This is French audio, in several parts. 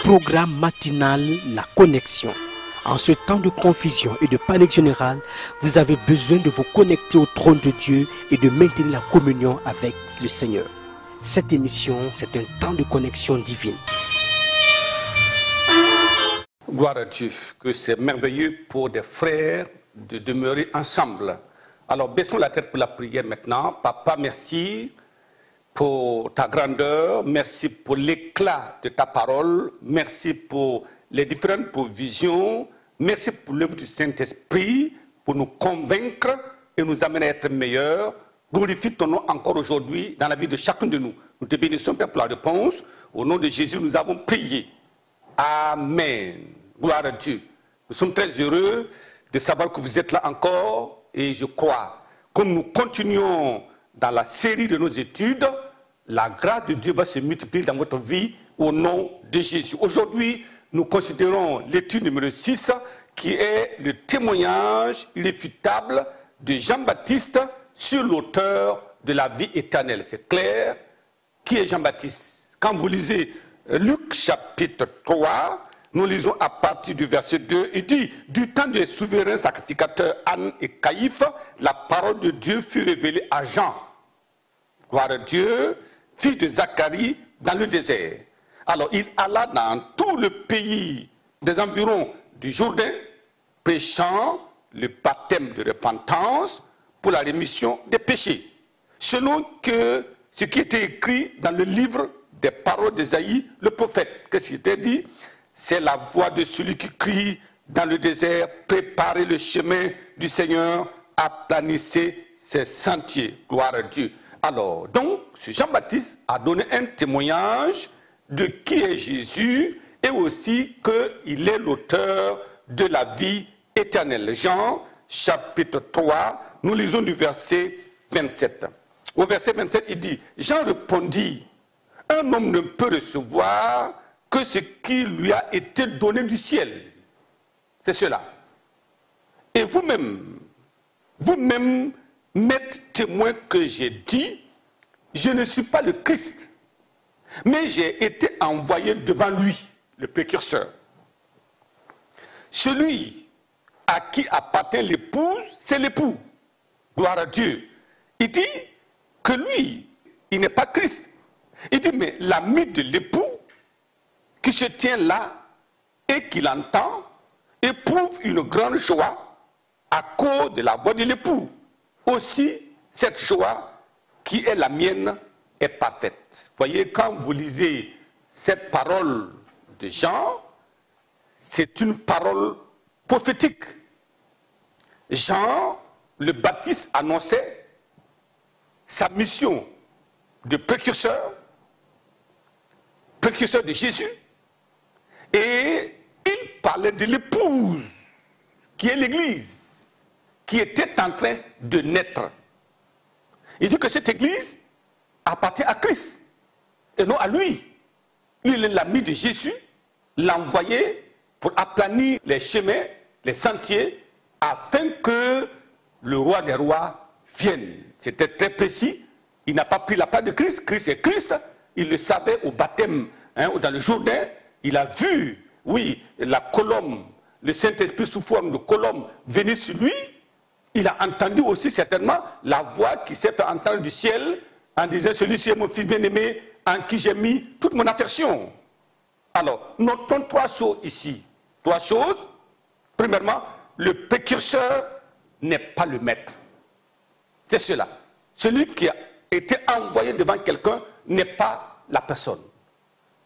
Programme matinal La Connexion. En ce temps de confusion et de panique générale, vous avez besoin de vous connecter au trône de Dieu et de maintenir la communion avec le Seigneur. Cette émission, c'est un temps de connexion divine. Gloire à Dieu, que c'est merveilleux pour des frères de demeurer ensemble. Alors baissons la tête pour la prière maintenant. Papa, merci pour ta grandeur, merci pour l'éclat de ta parole, merci pour les différentes provisions, merci pour l'œuvre du Saint-Esprit, pour nous convaincre et nous amener à être meilleurs. Glorifie ton nom encore aujourd'hui dans la vie de chacun de nous. Nous te bénissons, Père, pour la réponse. Au nom de Jésus, nous avons prié. Amen. Gloire à Dieu. Nous sommes très heureux de savoir que vous êtes là encore et je crois, comme nous continuons dans la série de nos études, la grâce de Dieu va se multiplier dans votre vie au nom de Jésus. Aujourd'hui, nous considérons l'étude numéro 6 qui est le témoignage irréfutable de Jean-Baptiste sur l'auteur de la vie éternelle. C'est clair. Qui est Jean-Baptiste? Quand vous lisez Luc chapitre 3, nous lisons à partir du verset 2, il dit « Du temps des souverains sacrificateurs Anne et Caïphe, la parole de Dieu fut révélée à Jean. Gloire à Dieu, fils de Zacharie, dans le désert. Alors il alla dans tout le pays des environs du Jourdain, prêchant le baptême de repentance pour la rémission des péchés, selon que ce qui était écrit dans le livre des paroles d'Ésaïe, le prophète. Qu'est-ce qu'il était dit? C'est la voix de celui qui crie dans le désert, préparez le chemin du Seigneur, aplanissez ses sentiers. Gloire à Dieu. Alors, donc, ce Jean-Baptiste a donné un témoignage de qui est Jésus et aussi qu'il est l'auteur de la vie éternelle. Jean, chapitre 3, nous lisons du verset 27. Au verset 27, il dit, Jean répondit, un homme ne peut recevoir que ce qui lui a été donné du ciel. C'est cela. Et vous-même m'êtes témoin que j'ai dit, je ne suis pas le Christ, mais j'ai été envoyé devant lui, le précurseur. Celui à qui appartient l'épouse, c'est l'époux. Gloire à Dieu. Il dit que lui, il n'est pas Christ. Il dit, mais l'ami de l'époux, qui se tient là et qui l'entend, éprouve une grande joie à cause de la voix de l'époux. Aussi, cette joie qui est la mienne est parfaite. Voyez, quand vous lisez cette parole de Jean, c'est une parole prophétique. Jean le Baptiste annonçait sa mission de précurseur de Jésus, et il parlait de l'épouse, qui est l'Église, qui était en train de naître. Il dit que cette Église appartient à Christ, et non à lui. Lui, il est l'ami de Jésus, l'a envoyé pour aplanir les chemins, les sentiers, afin que le roi des rois vienne. C'était très précis. Il n'a pas pris la part de Christ. Christ est Christ. Il le savait au baptême, dans le Jourdain. Il a vu, oui, la colombe, le Saint-Esprit sous forme de colombe venir sur lui. Il a entendu aussi certainement la voix qui s'est fait entendre du ciel en disant, celui-ci est mon fils bien-aimé en qui j'ai mis toute mon affection. Alors, notons trois choses ici. Trois choses. Premièrement, le précurseur n'est pas le maître. C'est cela. Celui qui a été envoyé devant quelqu'un n'est pas la personne.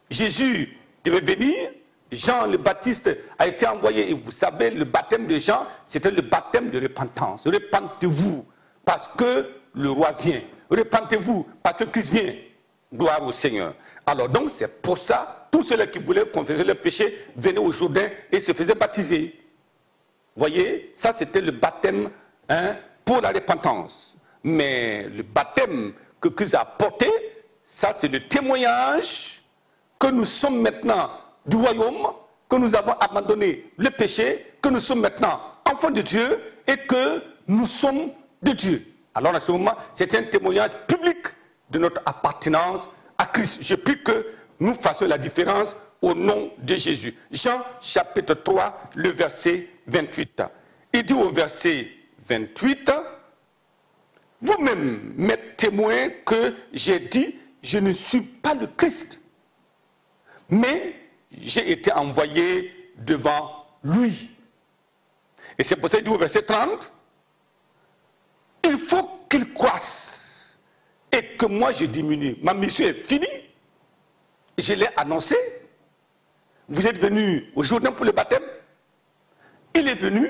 Jésus devait venir, Jean le Baptiste a été envoyé, et vous savez, le baptême de Jean, c'était le baptême de repentance. Repentez-vous, parce que le roi vient. Repentez-vous, parce que Christ vient. Gloire au Seigneur. Alors donc, c'est pour ça, tous ceux qui voulaient confesser leurs péchés venaient au Jourdain et se faisaient baptiser. Voyez, ça c'était le baptême pour la repentance. Mais le baptême que Christ a apporté, ça c'est le témoignage que nous sommes maintenant du royaume, que nous avons abandonné le péché, que nous sommes maintenant enfants de Dieu et que nous sommes de Dieu. Alors en ce moment, c'est un témoignage public de notre appartenance à Christ. Je prie que nous fassions la différence au nom de Jésus. Jean chapitre 3, le verset 28. Il dit au verset 28, vous-même m'êtes témoin que j'ai dit, je ne suis pas le Christ, mais j'ai été envoyé devant lui. Et c'est pour ça qu'il dit au verset 30, il faut qu'il croisse et que moi je diminue. Ma mission est finie, je l'ai annoncé. Vous êtes venus au Jourdain pour le baptême, il est venu,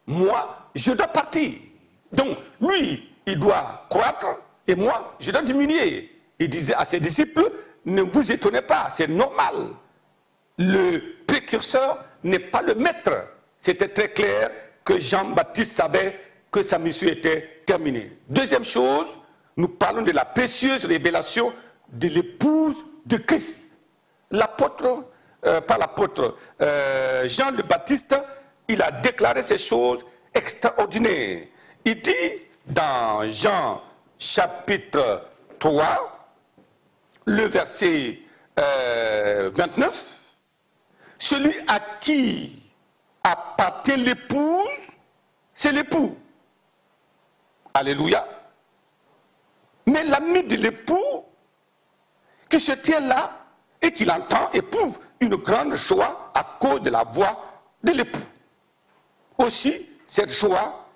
moi je dois partir. Donc lui, il doit croître et moi je dois diminuer. Il disait à ses disciples, ne vous étonnez pas, c'est normal. Le précurseur n'est pas le maître. C'était très clair que Jean-Baptiste savait que sa mission était terminée. Deuxième chose, nous parlons de la précieuse révélation de l'épouse de Christ. L'apôtre, pas l'apôtre, Jean le Baptiste, il a déclaré ces choses extraordinaires. Il dit dans Jean chapitre 3, le verset 29, celui à qui appartient l'épouse, c'est l'époux. Alléluia. Mais l'ami de l'époux qui se tient là et qui l'entend éprouve une grande joie à cause de la voix de l'époux. Aussi, cette joie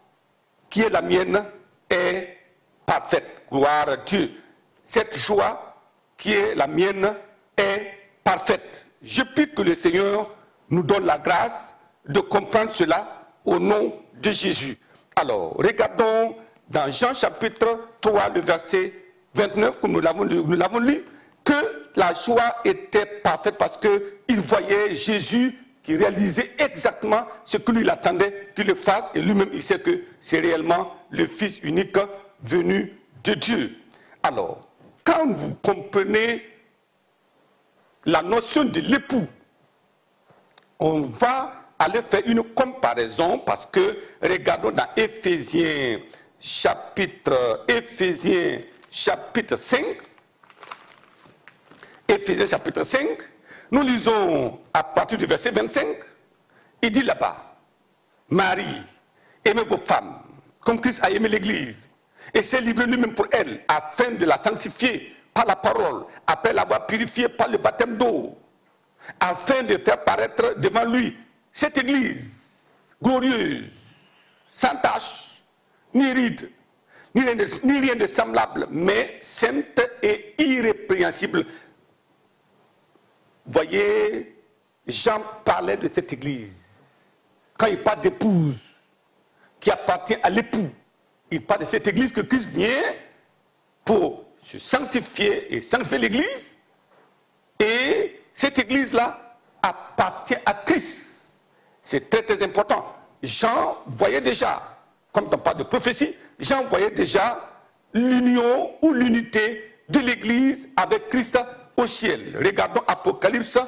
qui est la mienne est parfaite. Gloire à Dieu. Cette joie qui est la mienne est parfaite. Je prie que le Seigneur nous donne la grâce de comprendre cela au nom de Jésus. Alors, regardons dans Jean chapitre 3, le verset 29, comme nous l'avons lu, que la joie était parfaite parce qu'il voyait Jésus qui réalisait exactement ce que lui attendait qu'il le fasse, et lui-même il sait que c'est réellement le Fils unique venu de Dieu. Alors, quand vous comprenez la notion de l'époux, on va aller faire une comparaison parce que, regardons dans Éphésiens chapitre 5, Éphésiens chapitre 5, nous lisons à partir du verset 25, il dit là-bas, Marie, aimez vos femmes, comme Christ a aimé l'Église, et s'est livré lui-même pour elle, afin de la sanctifier par la parole, après l'avoir purifiée par le baptême d'eau, afin de faire paraître devant lui cette Église glorieuse, sans tache, ni ride, ni rien de semblable, mais sainte et irrépréhensible. Voyez, Jean parlait de cette Église. Quand il parle d'épouse qui appartient à l'époux, il parle de cette Église que Christ vient pour se sanctifier et sanctifier l'Église. Et cette Église-là appartient à Christ. C'est très très important. Jean voyait déjà, comme on parle de prophétie, Jean voyait déjà l'union ou l'unité de l'Église avec Christ au ciel. Regardons Apocalypse,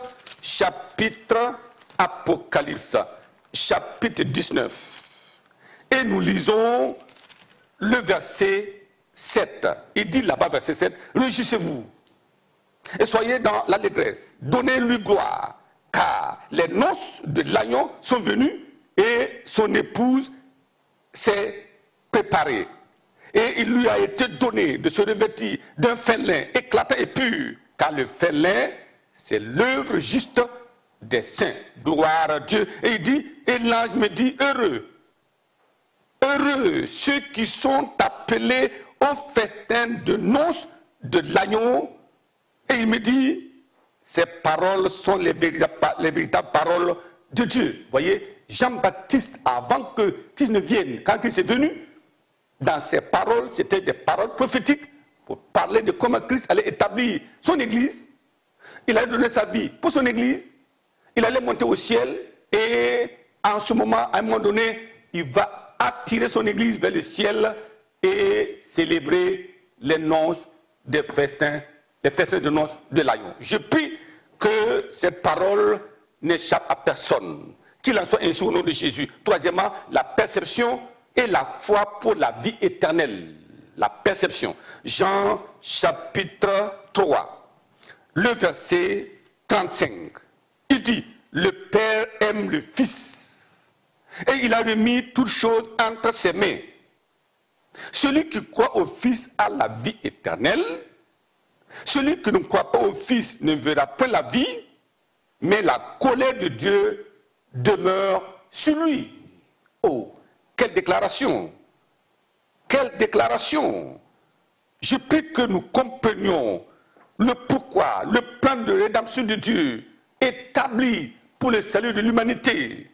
chapitre 19. Et nous lisons le verset 7. Il dit là-bas, verset 7, réjouissez-vous et soyez dans l'allégresse, donnez-lui gloire, car les noces de l'agneau sont venues et son épouse s'est préparée. Et il lui a été donné de se revêtir d'un fin lin éclatant et pur, car le fin lin, c'est l'œuvre juste des saints. Gloire à Dieu. Et il dit, et l'ange me dit, heureux, heureux ceux qui sont appelés au festin de noces de l'agneau. Et il me dit, ces paroles sont les véritables paroles de Dieu. Vous voyez, Jean-Baptiste, avant que Christ ne vienne, quand Christ est venu, dans ses paroles, c'était des paroles prophétiques pour parler de comment Christ allait établir son Église. Il allait donner sa vie pour son Église. Il allait monter au ciel et en ce moment, à un moment donné, il va attirer son Église vers le ciel et célébrer les noces des festins, les festins de noces de l'agneau. Je prie que cette parole n'échappe à personne, qu'il en soit ainsi au nom de Jésus. Troisièmement, la perception et la foi pour la vie éternelle. La perception. Jean chapitre 3. le verset 35. Il dit, le Père aime le Fils et il a remis toutes choses entre ses mains. Celui qui croit au Fils a la vie éternelle. Celui qui ne croit pas au Fils ne verra pas la vie, mais la colère de Dieu demeure sur lui. Oh, quelle déclaration! Quelle déclaration! Je prie que nous comprenions le pourquoi, le plan de rédemption de Dieu établi pour le salut de l'humanité.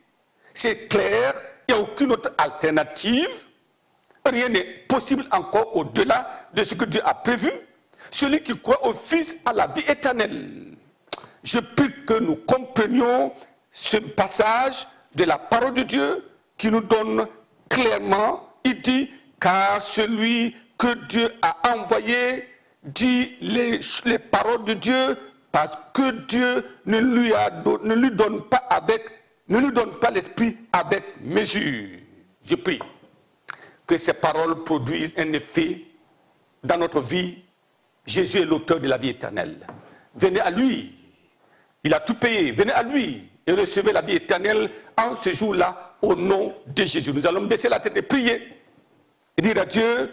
C'est clair, il n'y a aucune autre alternative. Rien n'est possible encore au-delà de ce que Dieu a prévu. Celui qui croit au Fils a la vie éternelle. Je prie que nous comprenions ce passage de la parole de Dieu qui nous donne clairement, il dit, car celui que Dieu a envoyé dit les paroles de Dieu parce que Dieu ne lui donne pas l'esprit avec mesure. Je prie que ces paroles produisent un effet dans notre vie. Jésus est l'auteur de la vie éternelle. Venez à lui. Il a tout payé. Venez à lui et recevez la vie éternelle en ce jour-là au nom de Jésus. Nous allons baisser la tête et prier et dire à Dieu,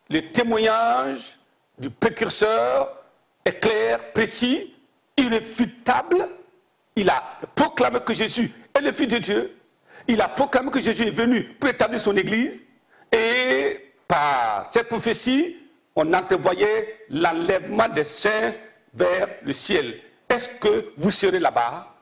le témoignage du précurseur est clair, précis, irréfutable. Il a proclamé que Jésus est le Fils de Dieu. Il a proclamé que Jésus est venu pour établir son Église. Et par cette prophétie, on entrevoyait l'enlèvement des saints vers le ciel. Est-ce que vous serez là-bas?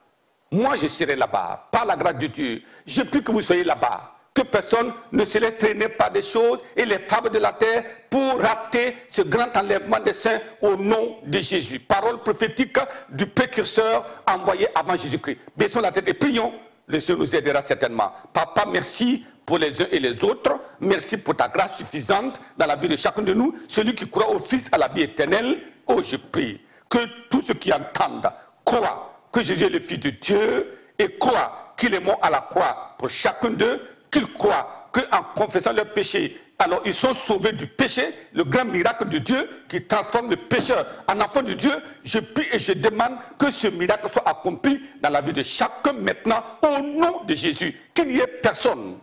Moi, je serai là-bas, par la grâce de Dieu. Je prie que vous soyez là-bas, que personne ne se laisse traîner par des choses et les fables de la terre pour rater ce grand enlèvement des saints au nom de Jésus. Parole prophétique du précurseur envoyé avant Jésus-Christ. Baissons la tête et prions. Le Seigneur nous aidera certainement. Papa, merci pour les uns et les autres. Merci pour ta grâce suffisante dans la vie de chacun de nous. Celui qui croit au Fils à la vie éternelle, oh, je prie que tous ceux qui entendent croient que Jésus est le Fils de Dieu et croient qu'il est mort à la croix pour chacun d'eux, qu'ils croient qu'en confessant leurs péchés, alors ils sont sauvés du péché, le grand miracle de Dieu qui transforme le pécheur en enfant de Dieu. Je prie et je demande que ce miracle soit accompli dans la vie de chacun maintenant au nom de Jésus. Qu'il n'y ait personne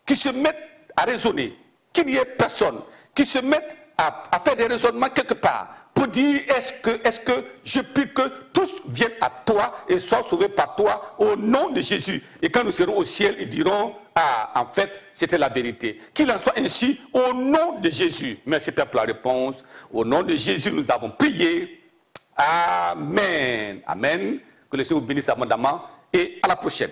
qui se mette à raisonner, qu'il n'y ait personne qui se mette à faire des raisonnements quelque part pour dire est-ce que je prie que tous viennent à toi et soient sauvés par toi au nom de Jésus. Et quand nous serons au ciel, ils diront ah, en fait, c'était la vérité. Qu'il en soit ainsi au nom de Jésus. Merci Père pour la réponse. Au nom de Jésus, nous avons prié. Amen. Amen. Que le Seigneur vous bénisse abondamment et à la prochaine.